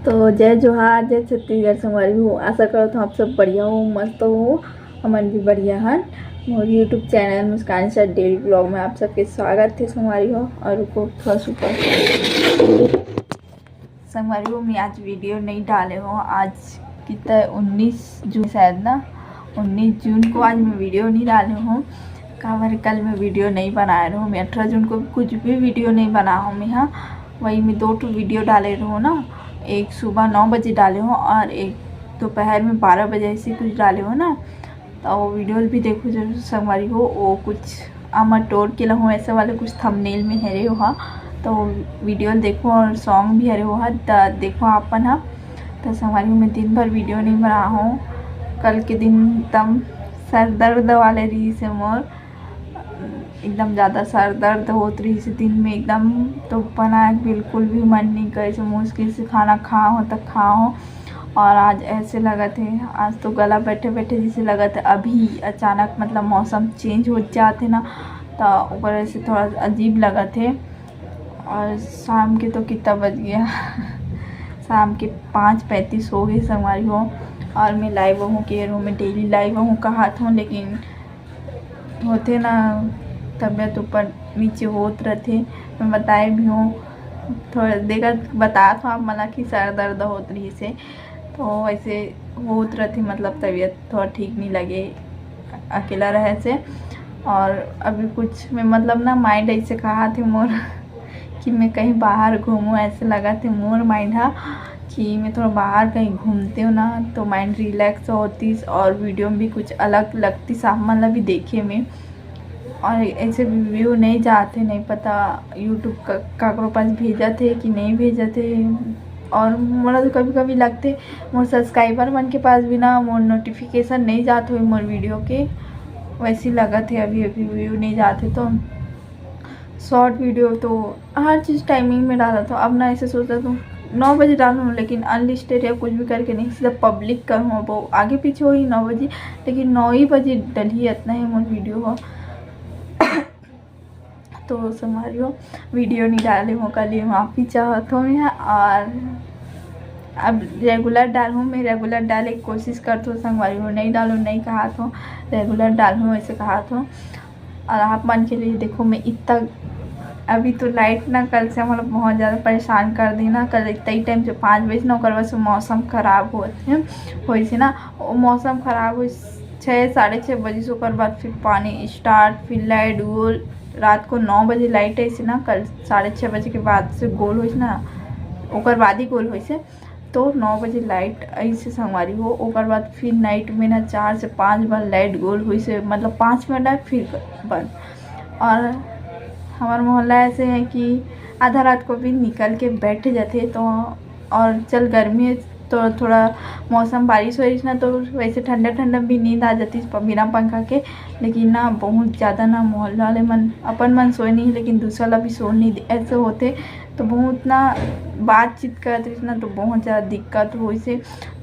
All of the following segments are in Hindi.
तो जय जोहार, जय छत्तीसगढ़ संगवारी हो। आशा करो तो आप सब बढ़िया हो, मस्त हो। हमन भी बढ़िया हन। मोर यूट्यूब चैनल मुस्कान सर डेली ब्लॉग में आप सबके स्वागत है संगवारी हो। और को थोड़ा सुपर संगवारी हो, मैं आज वीडियो नहीं डाले हो। आज कितना 19 जून शायद ना, 19 जून को आज मैं वीडियो नहीं डाले हूँ। काबर कल मैं वीडियो नहीं बना रहा हूँ। मैं 18 जून को कुछ भी वीडियो नहीं बना हूँ मैं। हाँ, वही मैं 2 वीडियो डाले रहूँ ना। एक सुबह 9 बजे डाले हो और एक दोपहर में 12 बजे ऐसे कुछ डाले हो ना। तो वो वीडियो भी देखो जरूर संगवारी हो। वो कुछ आमा टोर के लहो ऐसे वाले कुछ थंबनेल में हरे हो। हाँ, तो वीडियो देखो और सॉन्ग भी हरे हो। हाँ, देखो आपन। हाँ, तो संगवारी हो मैं दिन भर वीडियो नहीं बना हूँ। कल के दिन एकदम सर दर्द वाले रही से मोर, एकदम ज़्यादा सर दर्द होत रही से दिन में एकदम। तो बनाए बिल्कुल भी मन नहीं करे से, मुश्किल से खाना खाओ तो खाओ। और आज ऐसे लगा थे, आज तो गला बैठे बैठे जैसे लगा था अभी अचानक मतलब मौसम चेंज हो जाते ना, तो ऊपर से थोड़ा अजीब लगा थे। और शाम के तो कितना बज गया शाम के 5:35 हो गए संगवारी हो। और मैं लाइव हूँ के रूम में, डेली लाइव हूँ कहा था, लेकिन होते ना तबीयत ऊपर नीचे होत रहते। मैं बताए भी हूँ, थोड़ा देखा बता था आप मला कि सर दर्द होत रही से, तो वैसे होत रहती मतलब तबीयत थोड़ा ठीक नहीं लगे अकेला रहे से। और अभी कुछ मैं मतलब ना माइंड ऐसे कहा थे मोर कि मैं कहीं बाहर घूमूँ, ऐसे लगा थे मोर माइंड हा कि मैं थोड़ा बाहर कहीं घूमते हो ना तो माइंड रिलैक्स होती और वीडियो में भी कुछ अलग लगती साफ मतलब भी देखे में। और ऐसे व्यू नहीं जाते, नहीं पता यूट्यूब काकरो पास भेजा थे कि नहीं भेजा थे। और मोला तो कभी कभी लगते मोर सब्सक्राइबर मन के पास भी ना मोर नोटिफिकेशन नहीं जाते हुए मोर वीडियो के, वैसे लगा थे अभी व्यू नहीं जाते। तो शॉर्ट वीडियो तो हर चीज़ टाइमिंग में डाला था। अब ना ऐसे सोचा तो 9 बजे डालूँ, लेकिन अनलिस्टेड या कुछ भी करके नहीं, सीधा पब्लिक करूँ। वो आगे पीछे हो ही 9 बजे, लेकिन 9 ही बजे डली इतना ही मोर वीडियो हो। तो संभालियो वीडियो नहीं डाले हो कल, माफ़ी चाहत हूँ मैं। और अब रेगुलर डालूँ, मैं रेगुलर डाले की कोशिश करती हूँ संगवारी हो। नहीं डालूँ नहीं कहा था, रेगुलर डालूँ ऐसे कहा था। और आप मन के लिए देखो मैं इतना अभी तो लाइट ना कल से मतलब बहुत ज़्यादा परेशान कर दी ना। कल इतना ही टाइम से 5 बजे ना करवा से मौसम ख़राब हो से ना, मौसम ख़राब हो 6 साढ़े 6 बजे से ओकर बाद फिर पानी स्टार्ट, फिर लाइट गोल। रात को 9 बजे लाइट ऐसे ना, कल 6:30 बजे के बाद से गोल हो ना, ओकर बाद ही गोल हो से। तो 9 बजे लाइट ऐसे संगवारी हो। ओकर बाद फिर नाइट में ना 4 से 5 बार लाइट गोल हुई से, मतलब 5 मिनट है फिर बंद। और हमारे मोहल्ला ऐसे है कि आधा रात को भी निकल के बैठ जाते। तो और चल गर्मी है तो थोड़ा मौसम बारिश हो रही ना, तो वैसे ठंडा ठंडा भी नींद आ जाती बिना पंखा के। लेकिन ना बहुत ज़्यादा ना मोहल्ला वाले मन अपन मन सोए नहीं, लेकिन दूसरा वाला भी सो नहीं ऐसे होते। तो बहुत ना बातचीत करते रही ना, तो बहुत ज़्यादा दिक्कत हुई से।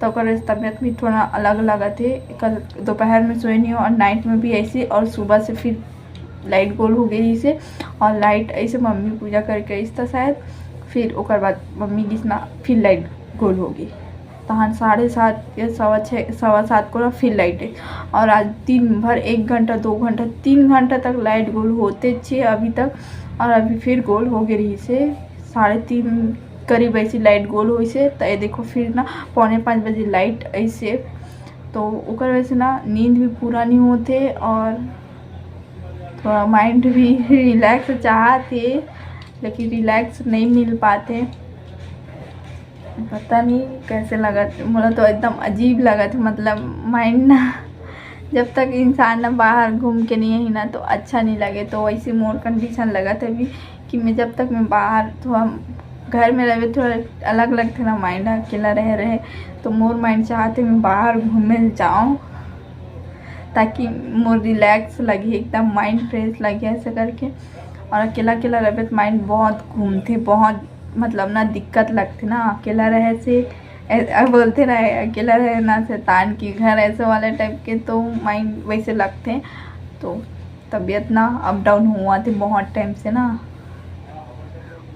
तो कर तबीयत भी थोड़ा अलग लगा थे। कल दोपहर में सोए नहीं हो और नाइट में भी ऐसे, और सुबह से फिर लाइट गोल हो गई से। और लाइट ऐसे मम्मी पूजा करके इस था शायद, फिर ओकर बाद मम्मी किसना फिर लाइट गोल हो गई। तहन 7:30 या 7:15 को ना फिर लाइट है। और आज दिन भर 1 घंटा 2 घंटा 3 घंटा तक लाइट गोल होते छे अभी तक। और अभी फिर गोल हो गई रही से 3:30 करीब ऐसी लाइट गोल हुई से। तो ये देखो फिर ना 4:45 बजे लाइट ऐसे। तो ओकर वजह से ना नींद भी पूरा नहीं होते और थोड़ा माइंड भी रिलैक्स चाहते, लेकिन रिलैक्स नहीं मिल पाते। पता नहीं कैसे लगा, मुझे तो एकदम अजीब लगा था। मतलब माइंड ना जब तक इंसान ना बाहर घूम के नहीं है ना तो अच्छा नहीं लगे। तो वैसे मोर कंडीशन लगा था अभी कि मैं जब तक मैं बाहर थोड़ा घर में रहे थोड़ा अलग लगते ना, माइंड अकेला रहे। तो मोर माइंड चाहते मैं बाहर घूमने जाऊँ ताकि मोर रिलैक्स लगे, एकदम माइंड फ्रेश लगे ऐसे करके। और अकेला अकेला रहे तो माइंड बहुत घूमते, बहुत मतलब ना दिक्कत लगती ना अकेला रहे से। बोलते रहे अकेला रहे ना शैतान की घर, ऐसे वाले टाइप के तो माइंड वैसे लगते। तो तबीयत ना अप डाउन हुआ थे बहुत टाइम से ना।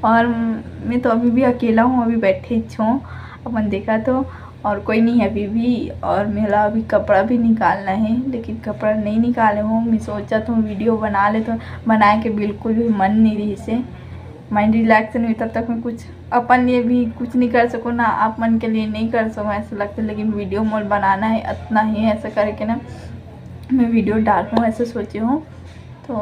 और मैं तो अभी भी अकेला हूँ, अभी बैठे हूँ। अपन देखा तो और कोई नहीं है अभी भी। और मेरा अभी कपड़ा भी निकालना है, लेकिन कपड़ा नहीं निकाले हूँ। मैं सोचा तो वीडियो बना ले, तो बनाए के बिल्कुल भी मन नहीं रही से, माइंड रिलैक्स नहीं हुई। तब तक मैं कुछ अपन लिए भी कुछ नहीं कर सकूँ ना, आप मन के लिए नहीं कर सकूँ ऐसा लगता है। लेकिन वीडियो मोल बनाना है इतना ही, ऐसा करके ना मैं वीडियो डाल रहा हूँ, ऐसे सोची हूँ। तो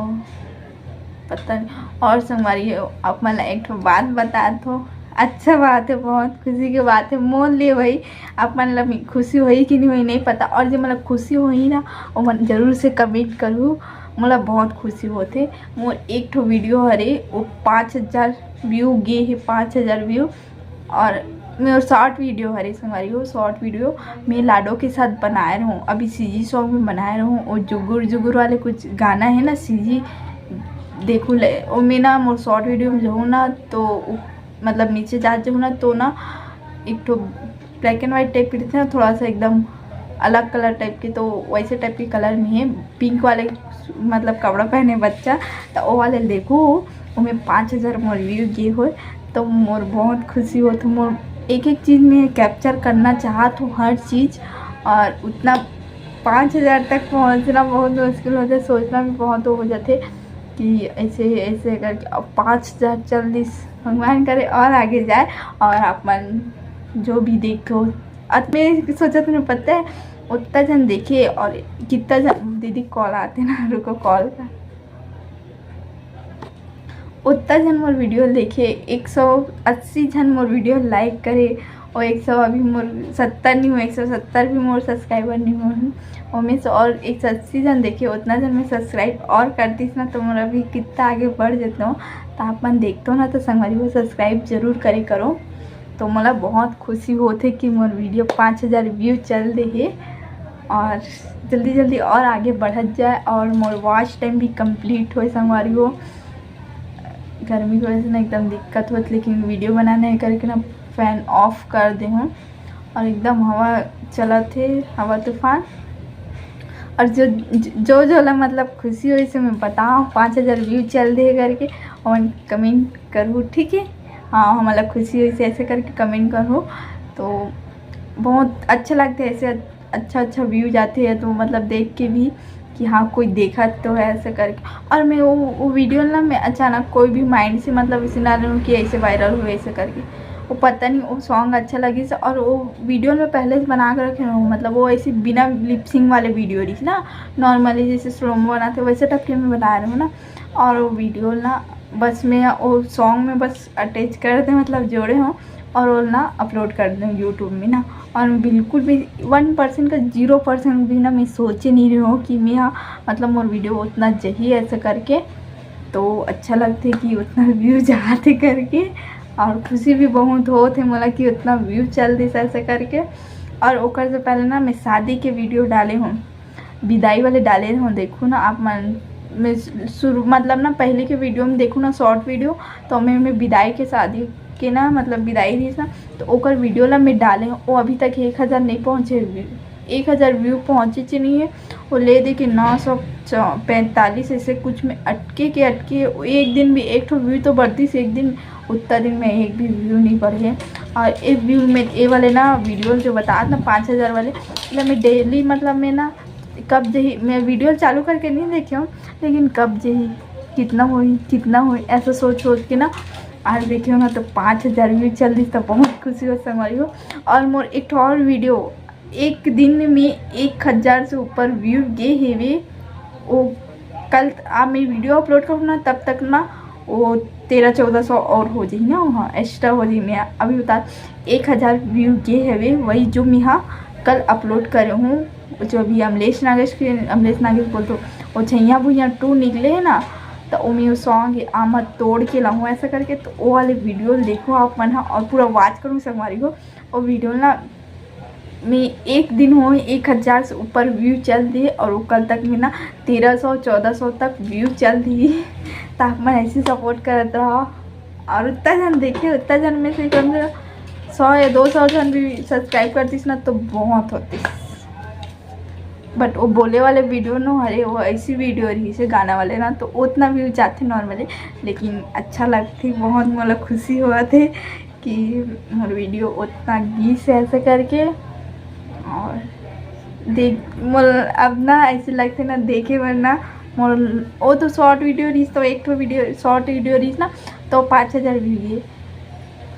पता नहीं। और संगवारी आप मतलब एक बात बता तो अच्छा बात है, बहुत खुशी की बात है। मोल लिए भाई आप मतलब खुशी हुई कि नहीं हुई नहीं पता, और जो मतलब खुशी हुई ना वो मन जरूर से कमेंट करूँ, मतलब बहुत खुशी होते। मोर एक ठो वीडियो हरे वो 5000 व्यू गे है, 5000 व्यू। और मैं शॉर्ट वीडियो हरे संगवारी हो, शॉर्ट वीडियो मैं लाडो के साथ बनाए रहूँ। अभी सीजी सॉन्ग में बनाए रहूँ, और जुगुर जुगुर वाले कुछ गाना है ना सीजी देखो ले, वो मैं ना मोर शॉर्ट वीडियो में जाऊँ ना तो मतलब नीचे जा जाऊँ ना तो ना एक तो ब्लैक एंड वाइट टाइप की थी ना, थोड़ा सा एकदम अलग कलर टाइप की, तो वैसे टाइप की कलर में है, पिंक वाले मतलब कपड़ा पहने बच्चा, तो वो वाले देखो वो में 5000 मोर व्यू गे हो। तो मोर बहुत खुशी हो, तो मोर एक एक चीज़ में कैप्चर करना चाहत हूँ हर चीज़, और उतना 5000 तक पहुँचना बहुत मुश्किल होता है, सोचना भी बहुत हो जाते कि ऐसे ऐसे करके। अब 5000 जल्दी भगवान करे और आगे जाए, और अपन जो भी देखो मैं सोचा तुम्हें पता है उतना जन देखे, और कितना जन दीदी कॉल आते ना, रुको कॉल का, उतना जन मोर वीडियो देखे, 180 जन मोर वीडियो लाइक करे, और 100 अभी मोर 70 नहीं हुआ, 170 भी मोर सब्सक्राइबर नहीं हुए, और मैं और 180 जन देखे, उतना जन मैं सब्सक्राइब और करती ना तो मोर अभी कितना आगे बढ़ जाता हूँ। तो आप मन देखते हो ना तो संगवारी को सब्सक्राइब जरूर करे करो। तो मतलब बहुत खुशी होते कि मोर वीडियो 5000 व्यू चल दे है, और जल्दी जल्दी और आगे बढ़त जाए, और मोर वॉच टाइम भी कंप्लीट हो। संगवारी को गर्मी की वजह से ना एकदम दिक्कत होती, लेकिन वीडियो बनाने करके ना फ़ैन ऑफ कर दे हूँ, और एकदम हवा चला थे, हवा तूफान। और जो जो ला मतलब खुशी हुई से मैं बताऊँ 5000 व्यू चल दे करके, और कमेंट करूँ, ठीक है। हाँ मतलब खुशी हुई से ऐसे करके कमेंट करो, तो बहुत अच्छा लगता है ऐसे अच्छा व्यू जाते हैं, तो मतलब देख के भी कि हाँ कोई देखा तो है ऐसे करके। और मैं वो वीडियो ना मैं अचानक कोई भी माइंड से मतलब इसे ना लूँ कि ऐसे वायरल हुए ऐसे करके, वो पता नहीं वो सॉन्ग अच्छा लगे से, और वो वीडियो में पहले से बना कर रखे हूँ, मतलब वो ऐसे बिना लिपसिंग वाले वीडियो रही ना, नॉर्मली जैसे स्लोमो बनाते वैसे टाइप के मैं बना रही हूँ ना। और वो वीडियो ना बस मैं वो सॉन्ग में बस अटैच कर दे, मतलब जोड़े हों, और वो ना अपलोड कर दूँ यूट्यूब में ना। और बिल्कुल भी 1% का 0% भी ना मैं सोचे नहीं रही हूँ कि मैं हाँ मतलब मोर वीडियो उतना चाहिए ऐसे करके। तो अच्छा लगते कि उतना व्यू जाते करके, और खुशी भी बहुत होते मोला कि उतना व्यू चल दी ऐसे करके। और ओकर से पहले ना मैं शादी के वीडियो डाले हूँ, विदाई वाले डाले हूँ, देखूँ ना आप मन मैं शुरू मतलब ना पहले के वीडियो में देखूँ ना शॉर्ट वीडियो, तो मैं विदाई के शादी के ना मतलब विदाई थी ना, तो ओकर वीडियो ला मैं डाले वो अभी तक 1000 नहीं पहुँचे, 1000 व्यू पहुँचे नहीं है। वो ले दे के 945 ऐसे कुछ में अटके एक दिन भी एक ठो व्यू तो बढ़ती से, एक दिन उतना दिन में एक भी व्यू नहीं बढ़े। और एक व्यू में ये वाले ना वीडियो जो बता ना 5000 वाले, मतलब मैं डेली मतलब मैं ना कब जही मैं वीडियो चालू करके नहीं देखी हूँ, लेकिन कब जही कितना हुई ऐसा सोच के ना आज देखी हो ना तो 5000 व्यू चल दी, तो बहुत खुशी हो संगवारी हो। और मोर एक और वीडियो एक दिन में 1000 से ऊपर व्यू गे हेवे, वो कल आप मैं वीडियो अपलोड करूँ ना तब तक ना वो 1300-1400 और हो जाए ना, वहाँ एक्स्ट्रा हो जाए। मैं अभी बता 1000 व्यू गे हेवे, वही जो मैं हाँ कल अपलोड करे हूँ, जो अभी अमलेश नागेश बोलते वो छैया भुइया 2 निकले है ना, तो वो मैं सॉन्ग आमद तोड़ के लाऊँ ऐसा करके। तो वो वाले वीडियो देखो आप मन, और पूरा वॉच करूँ संगवारी को। वो वीडियो ना मैं एक दिन हो 1000 से ऊपर व्यू चल दिए, और वो कल तक में ना 1300-1400 तक व्यू चल दी। तो आप मन ऐसे सपोर्ट करते रहो, और उतना जन देखे उतना जन में से कम से 100 या 200 जन भी सब्सक्राइब करतीस ना तो बहुत होती। बट वो बोले वाले वीडियो ना अरे वो ऐसी वीडियो रही से गाना वाले ना, तो उतना व्यू जाते नॉर्मली, लेकिन अच्छा लगती बहुत, मतलब खुशी हुआ थे कि मोर वीडियो उतना गीस ऐसे करके। और देख मोर अब ना ऐसे लगते ना देखे वरना मोर वो तो शॉर्ट वीडियो रीच तो एक वीडियो शॉर्ट वीडियो रीच ना तो 5,000 व्यू है।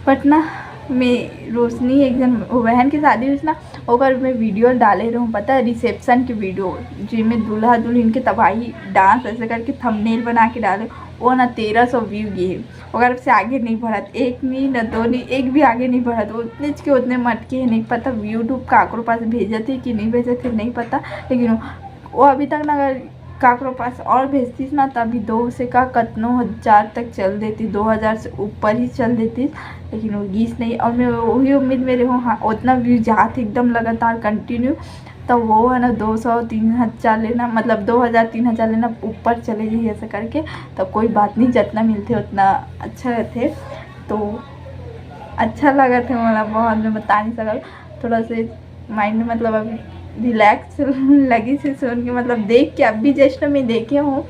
बट ना मैं रोशनी एक जन बहन की शादी हुई ना ओकर मैं वीडियो डाले रहूँ पता है रिसेप्शन की वीडियो जिसमें दूल्हा दुल्हन के तबाही डांस ऐसे करके थंबनेल बना के डाले वो ना 1300 व्यू गए। अगर से आगे नहीं बढ़त एक नहीं न दो नहीं एक भी आगे नहीं बढ़त उतने के उतने मटके है नहीं पता यूट्यूब काकरो पास भेजे थे कि नहीं भेजे थे नहीं पता। लेकिन वो अभी तक ना अगर काकरो पास और भेजतीस ना तभी 2 से का कतनों हज़ार तक चल देती 2000 से ऊपर ही चल देती। लेकिन वो गीस नहीं और मैं वही उम्मीद मेरे हो हाँ उतना व्यू जाते एकदम लगातार कंटिन्यू तो वो है ना 200-3,000 लेना मतलब 2,000-3,000 लेना ऊपर चले जाइए ऐसा करके। तो कोई बात नहीं जितना मिलते उतना अच्छा रहते। तो अच्छा लगा था मला बहुत मैं बता नहीं सकल थोड़ा से माइंड में मतलब अभी रिलैक्स लगी से सुन के मतलब देख के अब भी जस्ट मैं देखे हूँ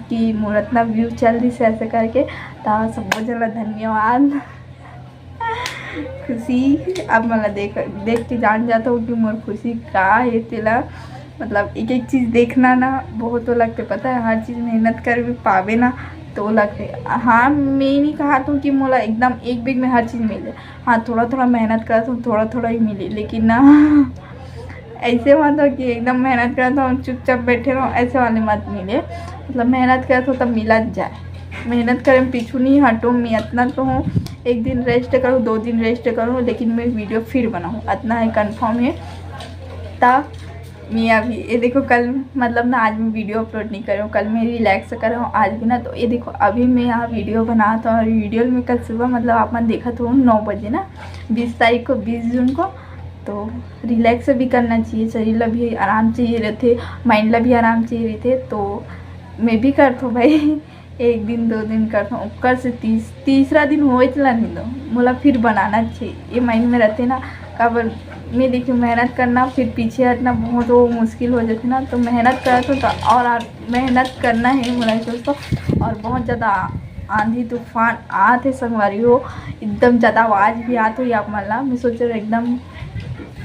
कि मोर इतना व्यू चल रही से ऐसे करके। तो सबको चला धन्यवाद खुशी अब मतलब देख के जान जाता हूँ कि मोर खुशी का है तेला मतलब एक एक चीज़ देखना ना बहुत तो लगते पता है हर चीज़ मेहनत कर भी पावे ना तो लगते। हाँ मैं नहीं कहा तो कि मोला एकदम एक बिग में हर चीज़ मिले हाँ थोड़ा थोड़ा मेहनत करा तो थोड़ा थोड़ा ही मिले लेकिन ना ऐसे मत हो कि एकदम मेहनत करा तो चुपचाप बैठे रहो ऐसे वाले मत मिले मतलब मेहनत करा तो तब मिला जाए। मेहनत करें पीछू नहीं हटूँ मैं इतना तो हूँ एक दिन रेस्ट करूँ 2 दिन रेस्ट करूँ लेकिन मैं वीडियो फिर बनाऊँ इतना है कंफर्म है। तब मैं अभी ये देखो कल मतलब ना आज मैं वीडियो अपलोड नहीं कर रहा हूँ कल मैं रिलैक्स कर रहा हूँ आज भी ना। तो ये देखो अभी मैं यहाँ वीडियो बनाता हूँ और वीडियो में कल सुबह मतलब आप मन देखा तो 9 बजे ना 20 तारीख को 20 जून को। तो रिलैक्स भी करना चाहिए शरीर ला भी आराम चाहिए रहते माइंड ला भी आराम चाहिए रहते। तो मैं भी करता हूँ भाई 1 दिन 2 दिन करता हूँ कर से तीसरा दिन हो चला नहीं दो मोला फिर बनाना चाहिए ये माइंड में रहते ना काबर मैं देखिए मेहनत करना फिर पीछे हटना बहुत वो मुश्किल हो जाती ना। तो मेहनत करा तो और मेहनत करना है मोला दोस्तों। और बहुत ज़्यादा आंधी तूफान आते संगवारी हो एकदम ज़्यादा आवाज़ भी आती हुई आप मला मैं सोच रहा एकदम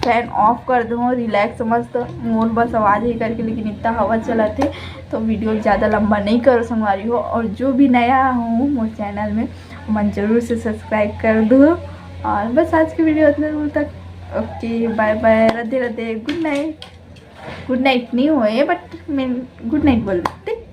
फैन ऑफ कर दूँ रिलैक्स मस्त मोर बस आवाज़ ही करके लेकिन इतना हवा चला थे। तो वीडियो ज़्यादा लंबा नहीं करो संगवारी हो और जो भी नया हूँ मोर चैनल में मन ज़रूर से सब्सक्राइब कर दो। और बस आज की वीडियो इतने दूर तक okay bye bye Radhe Radhe good night नहीं हुए बट मैं गुड नाइट बोल ठीक।